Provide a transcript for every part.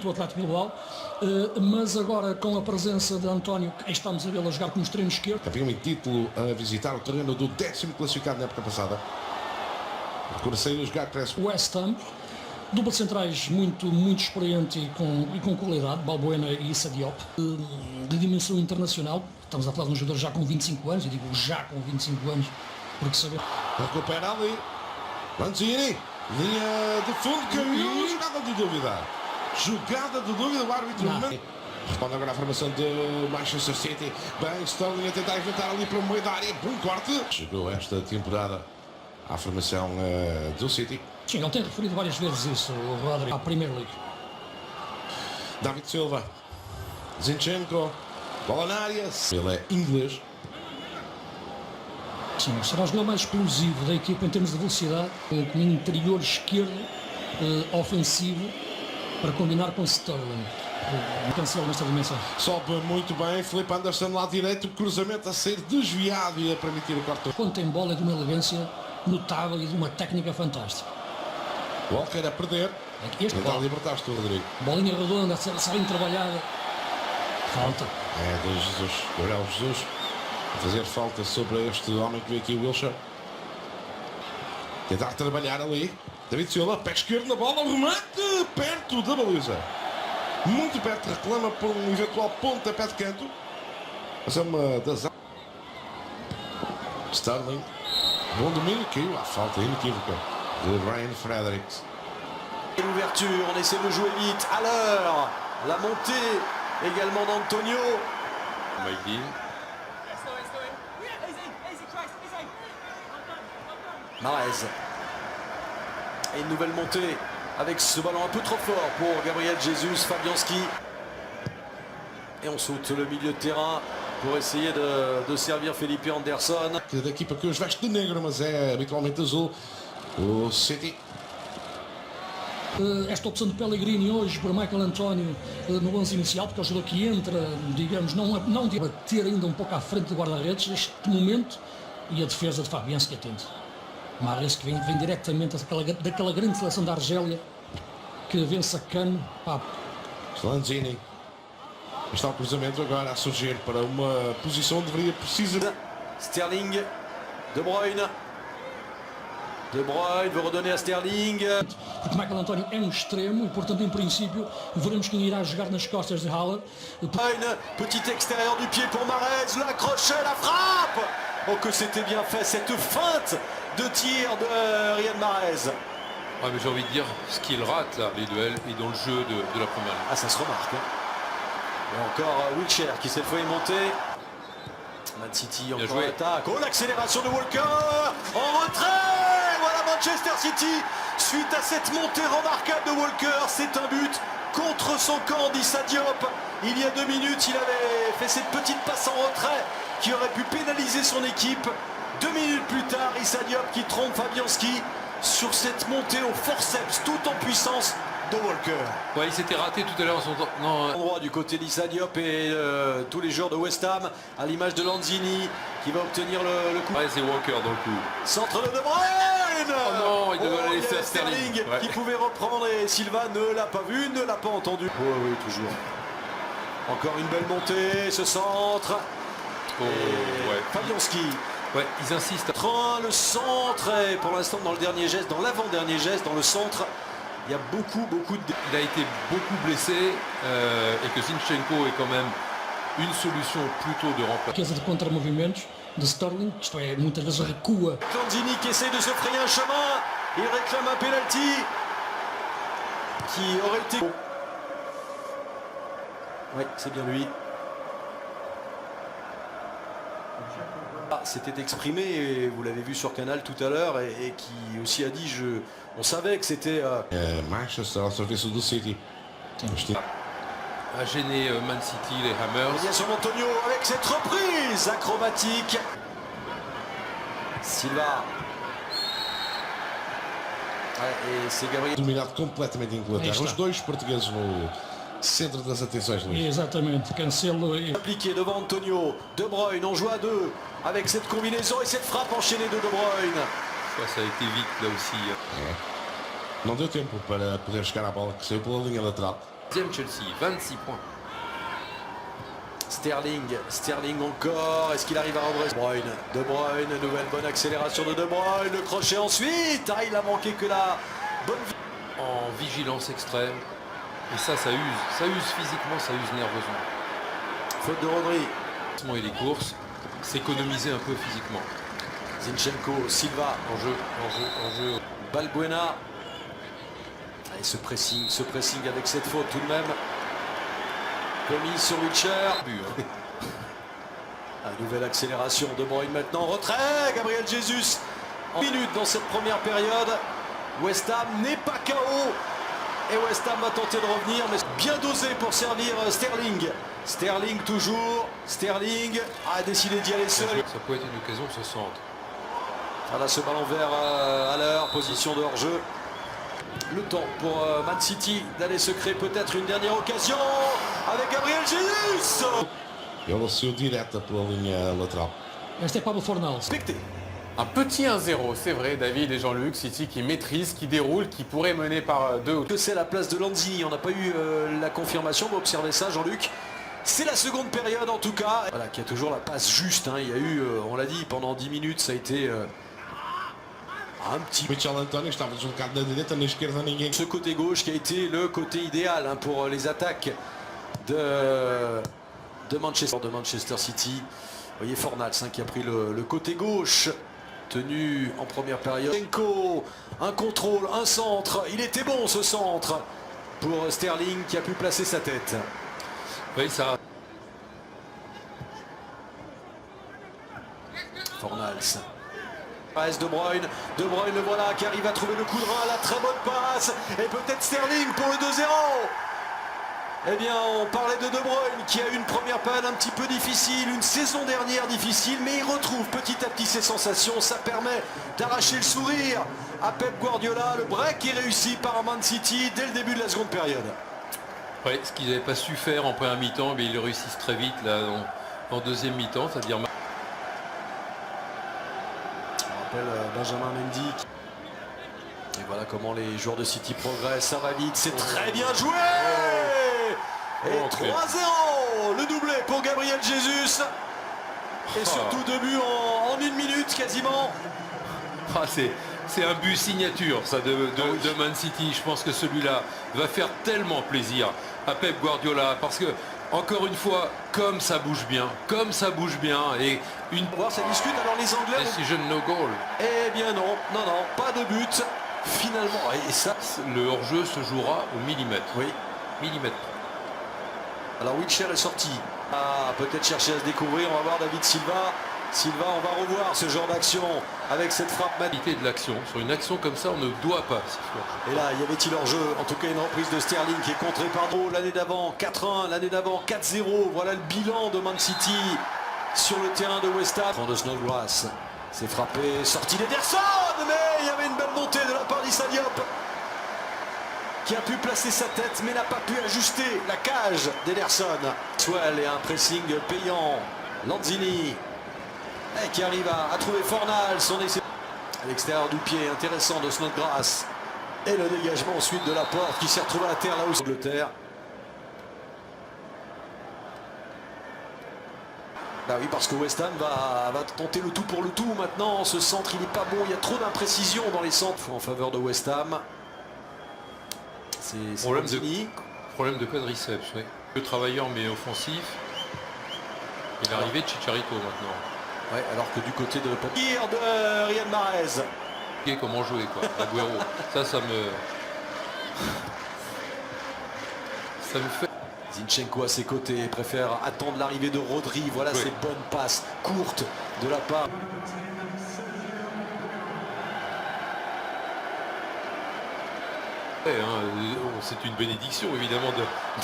do Atlético Bilbao, mas agora com a presença de António, que estamos a vê-lo a jogar como extremo esquerdo. Campeão em título a visitar o terreno do 10º classificado na época passada. Comecei a jogar, parece. West Ham, dupla de centrais muito experiente e com qualidade, Balbuena e Issa Diop, de dimensão internacional. Estamos a falar de um jogador já com 25 anos, eu digo já com 25 anos, porque saber... Recupera ali, Lanzini, linha de fundo, caiu, jogada de dúvida. Jogada de dúvida, o árbitro. Responde agora a formação de Manchester City. Bem, Sterling a tentar inventar ali para o meio da área. Bom corte. Chegou esta temporada à formação do City. Sim, ele tem referido várias vezes isso, o Rodri, à Premier League. David Silva, Zinchenko, bola na área. Ele é inglês. Sim, será o jogador mais explosivo da equipa em termos de velocidade, com interior esquerdo ofensivo, para combinar com Sterling. Cancelo nesta dimensão. Sobe muito bem, Felipe Anderson lá direito, cruzamento a ser desviado e a permitir o corte. Quando tem bola é de uma elegância notável e de uma técnica fantástica. Walker a perder. Tentar libertar-te, Rodrigo. Bolinha redonda, a ser bem trabalhada. Falta. É de Jesus, Gabriel Jesus, a fazer falta sobre este homem que veio aqui, Wilshere. Tentar trabalhar ali. David Silva, pé esquerdo na bola, remate perto da baliza. Muito perto, reclama por um eventual pontapé de canto. Mas é uma das... Sterling, bom domínio, caiu à falta inequívoca de Ryan Fredericks. L'ouverture, on essaie de jouer vite, à l'heure, la montée également d'Antonio. Mahrez. Et une nouvelle montée avec ce ballon un peu trop fort pour Gabriel Jesus, Fabianski. Et on saute le milieu de terrain pour essayer de servir Felipe Anderson. Da equipa que hoje veste de negro, mas é habitualmente azul, o City. Esta opção de Pellegrini hoje por Michael António no 11 inicial, porque é o jogador que entra, digamos, não de bater ainda um pouco à frente do guarda-redes neste momento, e a defesa de Fabianski atento. Mahrez que vem diretamente daquela grande seleção da Argélia que vence a Cannes. Lanzini. Está o cruzamento agora a surgir para uma posição onde deveria precisar. Sterling, De Bruyne. De Bruyne veut redonner a Sterling. Porque Michael António é um extremo e, portanto, em princípio, veremos quem irá jogar nas costas de Haaland. Petit extérieur du pied pour Mahrez, le crochet, la frappe. Oh que c'était bien fait, cette feinte de tir de Riyad Mahrez. Ouais, mais j'ai envie de dire, ce qu'il rate là, les duels, et dans le jeu de la première ligne. Ah, ça se remarque. Hein. Et encore Wilshere qui cette fois est monté. Man City encore l'attaque. Oh, l'accélération de Walker en retrait. Voilà Manchester City. Suite à cette montée remarquable de Walker, c'est un but contre son camp d'Issa Diop. Il y a 2 minutes, il avait fait cette petite passe en retrait qui aurait pu pénaliser son équipe. 2 minutes plus tard, Issa Diop qui trompe Fabianski sur cette montée au forceps, tout en puissance de Walker. Ouais, il s'était raté tout à l'heure. Endroit du côté d'Issa Diop et tous les joueurs de West Ham, à l'image de Lanzini qui va obtenir le coup. Ouais, c'est Walker dans le coup. Centre de De Bruyne. Oh non, il devait la laisser à Sterling Ouais. qui pouvait reprendre et Silva ne l'a pas vu, ne l'a pas entendu. Oui, oui, toujours. Encore une belle montée, ce centre. Oh, ouais. Fabianski. Ouais, ils insistent. Le centre et pour l'instant dans le dernier geste, dans l'avant-dernier geste, dans le centre, il y a beaucoup de... Il a été beaucoup blessé et que Zinchenko est quand même une solution plutôt de remplacement. De contra-movimentos de Sterling, isto é, muitas vezes recua. Lanzini qui essaie de se frayer un chemin, il réclame un penalty qui aurait été... Oui, c'est bien lui. S'était exprimé, et vous l'avez vu sur Canal tout à l'heure, et qui aussi a dit, on savait que c'était... Manchester ao serviço do City. A gêné Man City, les Hammers. Il y a sur Antonio avec cette reprise acrobatique. Silva. Et c'est Gabriel. Dominado completamente em Inglaterra. Os dois portugueses no centro das atenções, Luís. Exatamente, Cancelo e... Appliqué devant Antonio, De Bruyne, on joue à 2 avec cette combinaison et cette frappe enchaînée de Bruyne. Ça a été vite là aussi. Não deu tempo para poder chegar à bola que saiu pela linha lateral. Deuxième Chelsea, 26 points. Sterling encore, est-ce qu'il arrive à redresser? De Bruyne, nouvelle bonne accélération de Bruyne, le crochet ensuite, il a manqué que la bonne... En vigilance extrême, et ça use physiquement, ça use nerveusement. Faute de Rodri. Et les courses, s'économiser un peu physiquement. Zinchenko, Silva, En jeu. Balbuena. Et ce pressing avec cette faute tout de même. Commis sur Witcher. La nouvelle accélération de Bruyne maintenant. Retrait, Gabriel Jesus. En minute dans cette première période. West Ham n'est pas KO. Et West Ham va tenter de revenir, mais bien dosé pour servir Sterling. Sterling toujours. Sterling a décidé d'y aller seul. Ça peut être une occasion de ce centre. Voilà ce ballon vert à l'heure, position de hors-jeu. Le temps pour Man City d'aller se créer peut-être une dernière occasion avec Gabriel Jesus. Ele saiu direta pela linha lateral. Este é Pablo Fornals. Respecté. Un petit 1-0, c'est vrai, David et Jean-Luc, City qui maîtrise, qui déroule, qui pourrait mener par 2 ou 3. Que c'est la place de Lanzini, on n'a pas eu la confirmation, mais observez ça Jean-Luc. C'est la seconde période en tout cas. Voilà, qui a toujours la passe juste, hein. Il y a eu, on l'a dit, pendant 10 minutes, ça a été un petit... Michel António estava deslocado na direita, na esquerda ninguém. Ce côté gauche qui a été le côté idéal, hein, pour les attaques de Manchester City. Vous voyez Fornals, hein, qui a pris le côté gauche. Tenu en première période. Un contrôle, un centre. Il était bon ce centre pour Sterling qui a pu placer sa tête. Oui, ça. Fornals. Passe de Bruyne le voilà qui arrive à trouver le coup de rein, la très bonne passe. Et peut-être Sterling pour le 2-0. Eh bien, on parlait de Bruyne qui a eu une première période un petit peu difficile, une saison dernière difficile, mais il retrouve petit à petit ses sensations. Ça permet d'arracher le sourire à Pep Guardiola. Le break est réussi par Man City dès le début de la seconde période. Ouais, ce qu'ils n'avaient pas su faire en première mi-temps, mais ils le réussissent très vite là en deuxième mi-temps, c'est-à-dire... On rappelle Benjamin Mendy. Et voilà comment les joueurs de City progressent, ça va vite, c'est très bien joué. Et 3-0, le doublé pour Gabriel Jesus. Et surtout 2 buts en 1 minute quasiment. Ah, c'est un but signature ça de Man City. Je pense que celui-là va faire tellement plaisir à Pep Guardiola parce que encore une fois, comme ça bouge bien et une... On va voir, ça discute alors les Anglais. Decision no goal. Eh bien non, pas de but finalement. Et ça, le hors-jeu se jouera au millimètre. Oui. Millimètre. Alors Wilshere est sorti. Ah, peut-être chercher à se découvrir. On va voir David Silva. On va revoir ce genre d'action avec cette frappe Qualité de l'action. Sur une action comme ça, on ne doit pas. Et là, y avait-il hors-jeu? En tout cas, une reprise de Sterling qui est contrée par Dro. L'année d'avant, 4-1. L'année d'avant, 4-0. Voilà le bilan de Man City sur le terrain de West Ham. De Snodgrass. C'est frappé. Sortie d'Ederson. Mais il y avait une belle montée de la part d'Issa Diop, qui a pu placer sa tête mais n'a pas pu ajuster la cage d'Ederson. Swell et un pressing payant. Lanzini qui arrive à trouver Fornals. Son essai à l'extérieur du pied intéressant de Snodgrass. Et le dégagement ensuite de la porte qui s'est retrouvé à terre là-haut. Angleterre. Bah oui, parce que West Ham va tenter le tout pour le tout maintenant. Ce centre il n'est pas bon, il y a trop d'imprécision dans les centres en faveur de West Ham. C'est problème de quadriceps, oui. Le travailleur mais offensif. Et l'arrivée de Chicharito maintenant. Ouais, alors que du côté de Papir de Riyad Mahrez. Comment jouer quoi, Agüero. ça me fait. Zinchenko à ses côtés préfère attendre l'arrivée de Rodri. Voilà ces bonnes passes courtes de la part. C'est une bénédiction évidemment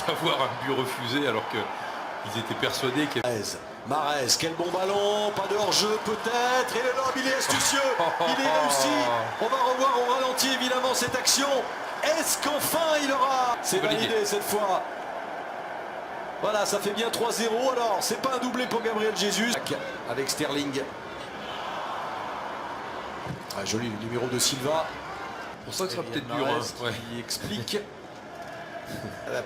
d'avoir un but refusé alors qu'ils étaient persuadés qu'il y avait... Mahrez, quel bon ballon, pas de hors-jeu peut-être, et le lob il est astucieux, il est réussi. On va revoir au ralenti évidemment cette action. Est-ce qu'enfin il aura... C'est validé cette fois. Voilà, ça fait bien 3-0. Alors, c'est pas un doublé pour Gabriel Jesus. Avec Sterling. Ah, joli le numéro de Silva. Pour ça que ça sera peut-être dur. Qui explique.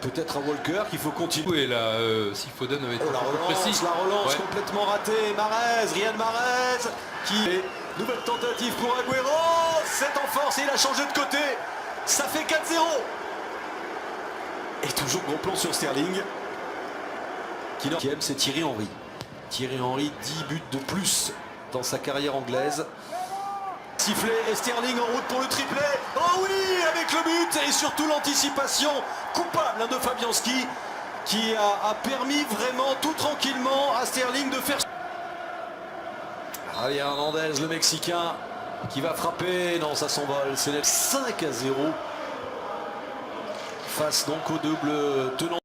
Peut-être un Walker qu'il faut continuer. Et là, si Foden avait été La un peu relance, précis. la relance Ouais. complètement ratée. Mahrez, Riyad Mahrez qui est nouvelle tentative pour Agüero. C'est en force et il a changé de côté. Ça fait 4-0. Et toujours gros plan sur Sterling. Qui aime, c'est Thierry Henry. Thierry Henry, 10 buts de plus dans sa carrière anglaise. Sifflet et Sterling en route pour le triplé. Oh oui, avec le but et surtout l'anticipation coupable de Fabianski qui a permis vraiment tout tranquillement à Sterling de faire... Javier Hernandez, le Mexicain, qui va frapper. Non, ça s'envole. C'est 5-0 face donc au double tenant.